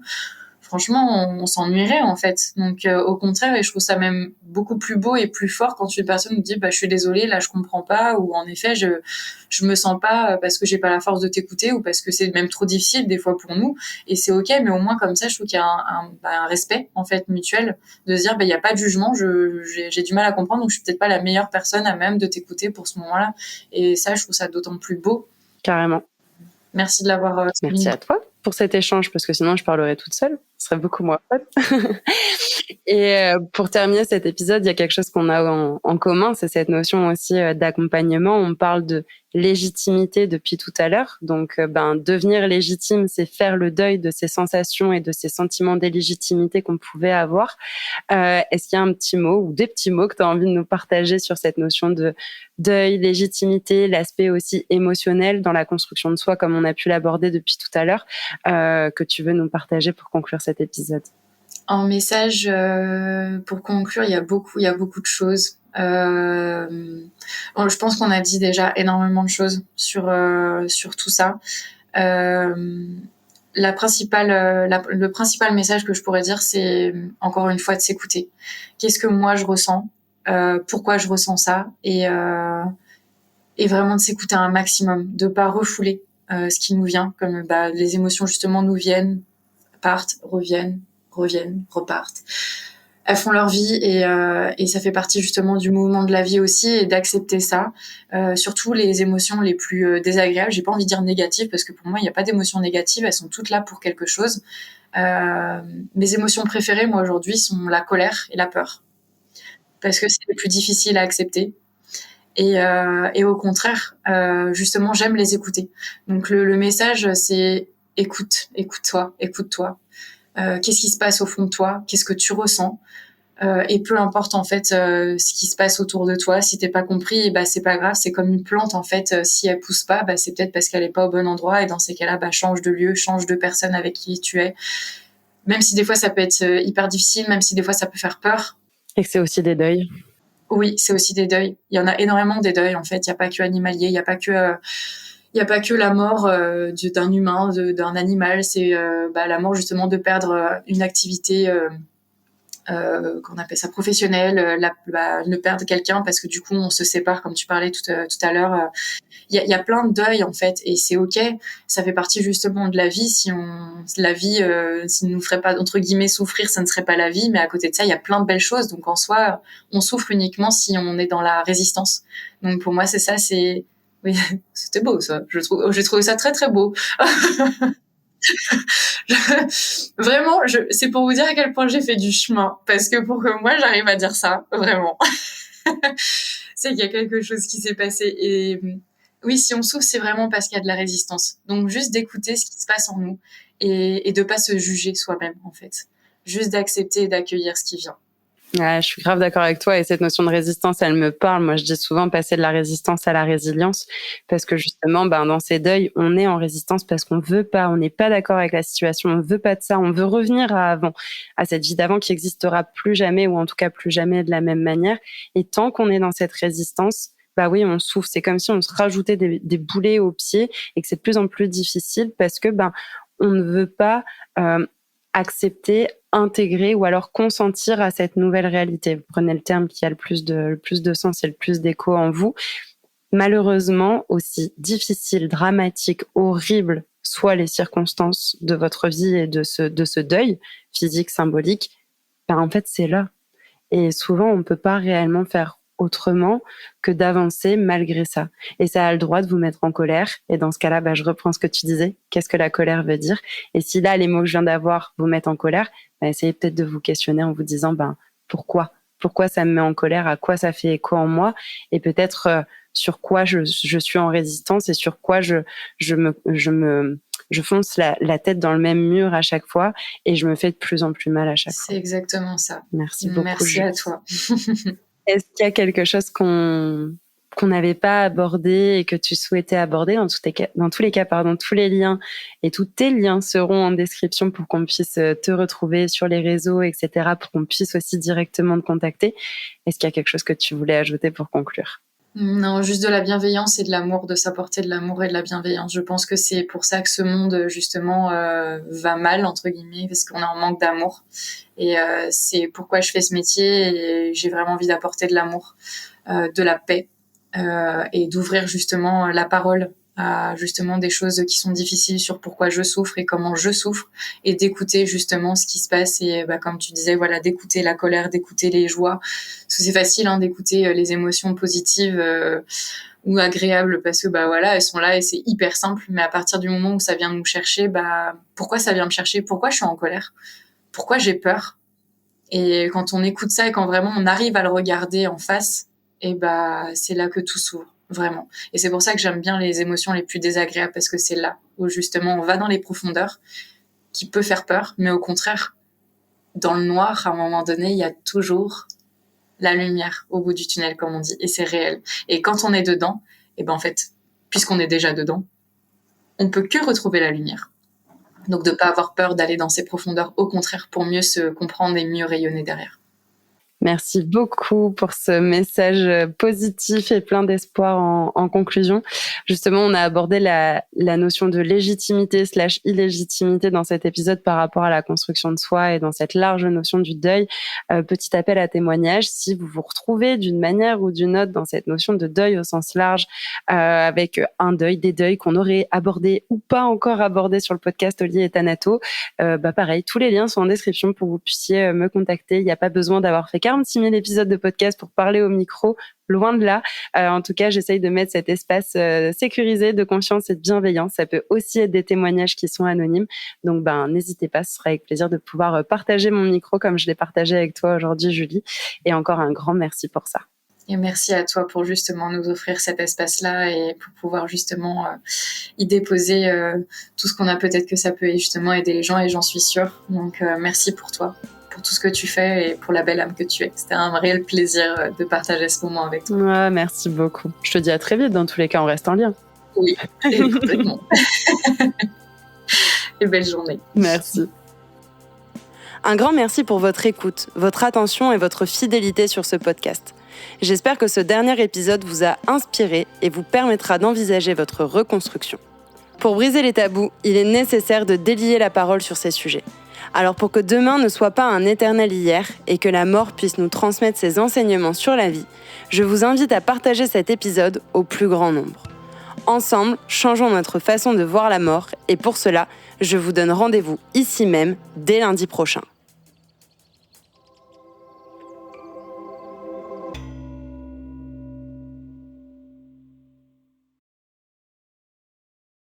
franchement, on s'ennuierait en fait. Donc, au contraire, et je trouve ça même beaucoup plus beau et plus fort quand une personne nous dit, je suis désolée, là, je comprends pas, ou en effet, je me sens pas parce que j'ai pas la force de t'écouter ou parce que c'est même trop difficile des fois pour nous. Et c'est ok, mais au moins comme ça, je trouve qu'il y a un respect en fait mutuel de se dire, il y a pas de jugement, j'ai du mal à comprendre, donc je suis peut-être pas la meilleure personne à même de t'écouter pour ce moment-là. Et ça, je trouve ça d'autant plus beau. Carrément. Merci de l'avoir Merci à toi pour cet échange, parce que sinon je parlerais toute seule. Ce serait beaucoup moins fun. Et pour terminer cet épisode, il y a quelque chose qu'on a en commun, c'est cette notion aussi d'accompagnement. On parle de légitimité depuis tout à l'heure. Donc, devenir légitime, c'est faire le deuil de ces sensations et de ces sentiments d'illégitimité qu'on pouvait avoir. Est-ce qu'il y a un petit mot ou des petits mots que tu as envie de nous partager sur cette notion de deuil, légitimité, l'aspect aussi émotionnel dans la construction de soi, comme on a pu l'aborder depuis tout à l'heure, que tu veux nous partager pour conclure cet épisode? En message, pour conclure, il y a beaucoup de choses. Je pense qu'on a dit déjà énormément de choses sur tout ça. Le principal message que je pourrais dire, c'est encore une fois de s'écouter. Qu'est-ce que moi je ressens? Pourquoi je ressens ça? Et vraiment de s'écouter un maximum, de pas refouler ce qui nous vient, comme les émotions justement nous viennent, partent, reviennent, repartent. Elles font leur vie et ça fait partie justement du mouvement de la vie aussi et d'accepter ça. Surtout les émotions les plus désagréables. J'ai pas envie de dire négatives parce que pour moi il n'y a pas d'émotions négatives. Elles sont toutes là pour quelque chose. Mes émotions préférées moi aujourd'hui sont la colère et la peur parce que c'est les plus difficiles à accepter. Et au contraire, justement, j'aime les écouter. Donc le message, c'est écoute-toi. Qu'est-ce qui se passe au fond de toi? Qu'est-ce que tu ressens? Et peu importe en fait ce qui se passe autour de toi, si t'es pas compris, c'est pas grave. C'est comme une plante en fait. Si elle pousse pas, c'est peut-être parce qu'elle est pas au bon endroit. Et dans ces cas-là, change de lieu, change de personne avec qui tu es. Même si des fois ça peut être hyper difficile, même si des fois ça peut faire peur. Et que c'est aussi des deuils. Oui, c'est aussi des deuils. Il y en a énormément des deuils en fait. Il y a pas que animalier, il y a pas que la mort d'un humain, d'un animal. C'est la mort justement de perdre une activité qu'on appelle ça professionnelle, de perdre quelqu'un parce que du coup on se sépare comme tu parlais tout à l'heure. Il y a plein de deuils en fait et c'est ok. Ça fait partie justement de la vie. S'il ne nous ferait pas entre guillemets souffrir, ça ne serait pas la vie. Mais à côté de ça, il y a plein de belles choses. Donc en soi, on souffre uniquement si on est dans la résistance. Donc pour moi, c'est ça. Oui, c'était beau ça. J'ai trouvé ça très très beau. Vraiment, c'est pour vous dire à quel point j'ai fait du chemin, parce que pour que moi j'arrive à dire ça, vraiment, c'est qu'il y a quelque chose qui s'est passé. Et oui, si on souffre, c'est vraiment parce qu'il y a de la résistance. Donc juste d'écouter ce qui se passe en nous et de pas se juger soi-même, en fait. Juste d'accepter et d'accueillir ce qui vient. Ouais, je suis grave d'accord avec toi et cette notion de résistance, elle me parle. Moi, je dis souvent passer de la résistance à la résilience parce que justement, dans ces deuils, on est en résistance parce qu'on veut pas, on n'est pas d'accord avec la situation, on veut pas de ça, on veut revenir à avant, à cette vie d'avant qui existera plus jamais ou en tout cas plus jamais de la même manière. Et tant qu'on est dans cette résistance, oui, on souffre. C'est comme si on se rajoutait des boulets aux pieds et que c'est de plus en plus difficile parce que on ne veut pas accepter, intégrer ou alors consentir à cette nouvelle réalité. Vous prenez le terme qui a le plus de sens et le plus d'écho en vous. Malheureusement, aussi difficile, dramatique, horrible soient les circonstances de votre vie et de ce deuil physique, symbolique, en fait, c'est là. Et souvent, on ne peut pas réellement faire autrement que d'avancer malgré ça. Et ça a le droit de vous mettre en colère. Et dans ce cas-là, je reprends ce que tu disais. Qu'est-ce que la colère veut dire? Et si là, les mots que je viens d'avoir vous mettent en colère, essayez peut-être de vous questionner en vous disant, pourquoi? Pourquoi ça me met en colère? À quoi ça fait écho en moi? Et peut-être sur quoi je suis en résistance et sur quoi je fonce la tête dans le même mur à chaque fois et je me fais de plus en plus mal à chaque fois. C'est exactement ça. Merci beaucoup. Merci à toi. Est-ce qu'il y a quelque chose qu'on n'avait pas abordé et que tu souhaitais aborder? Dans tous les cas, tous les liens et tous tes liens seront en description pour qu'on puisse te retrouver sur les réseaux, etc., pour qu'on puisse aussi directement te contacter. Est-ce qu'il y a quelque chose que tu voulais ajouter pour conclure? Non, juste de la bienveillance et de l'amour, de s'apporter de l'amour et de la bienveillance. Je pense que c'est pour ça que ce monde, justement, va mal, entre guillemets, parce qu'on est en manque d'amour. Et c'est pourquoi je fais ce métier et j'ai vraiment envie d'apporter de l'amour, de la paix et d'ouvrir justement la parole à justement des choses qui sont difficiles sur pourquoi je souffre et comment je souffre et d'écouter justement ce qui se passe et comme tu disais, voilà, d'écouter la colère, d'écouter les joies. Parce que c'est facile d'écouter les émotions positives ou agréables parce que voilà, elles sont là et c'est hyper simple, mais à partir du moment où ça vient nous chercher, pourquoi ça vient me chercher? Pourquoi je suis en colère? Pourquoi j'ai peur? Et quand on écoute ça et quand vraiment on arrive à le regarder en face, et c'est là que tout s'ouvre, vraiment. Et c'est pour ça que j'aime bien les émotions les plus désagréables parce que c'est là où justement on va dans les profondeurs qui peut faire peur, mais au contraire, dans le noir, à un moment donné, il y a toujours la lumière au bout du tunnel, comme on dit, et c'est réel. Et quand on est dedans, en fait, puisqu'on est déjà dedans, on peut que retrouver la lumière. Donc de pas avoir peur d'aller dans ces profondeurs, au contraire, pour mieux se comprendre et mieux rayonner derrière. Merci beaucoup pour ce message positif et plein d'espoir en conclusion. Justement, on a abordé la notion de légitimité / illégitimité dans cet épisode par rapport à la construction de soi et dans cette large notion du deuil. Petit appel à témoignage, si vous vous retrouvez d'une manière ou d'une autre dans cette notion de deuil au sens large, avec un deuil, des deuils qu'on aurait abordés ou pas encore abordés sur le podcast Oli et Thanato, pareil, tous les liens sont en description pour que vous puissiez me contacter. Il n'y a pas besoin d'avoir fait 46 000 épisodes de podcast pour parler au micro, loin de là. En tout cas, j'essaye de mettre cet espace sécurisé de confiance et de bienveillance. Ça peut aussi être des témoignages qui sont anonymes. Donc, n'hésitez pas, ce sera avec plaisir de pouvoir partager mon micro comme je l'ai partagé avec toi aujourd'hui, Julie. Et encore un grand merci pour ça. Et merci à toi pour justement nous offrir cet espace-là et pour pouvoir justement y déposer tout ce qu'on a. Peut-être que ça peut justement aider les gens et j'en suis sûre. Donc, merci pour toi, pour tout ce que tu fais et pour la belle âme que tu es. C'était un réel plaisir de partager ce moment avec toi. Ouais, merci beaucoup. Je te dis à très vite. Dans tous les cas, on reste en lien. Oui, complètement. Et belle journée. Merci. Un grand merci pour votre écoute, votre attention et votre fidélité sur ce podcast. J'espère que ce dernier épisode vous a inspiré et vous permettra d'envisager votre reconstruction. Pour briser les tabous, il est nécessaire de délier la parole sur ces sujets. Alors pour que demain ne soit pas un éternel hier et que la mort puisse nous transmettre ses enseignements sur la vie, je vous invite à partager cet épisode au plus grand nombre. Ensemble, changeons notre façon de voir la mort et pour cela, je vous donne rendez-vous ici même dès lundi prochain.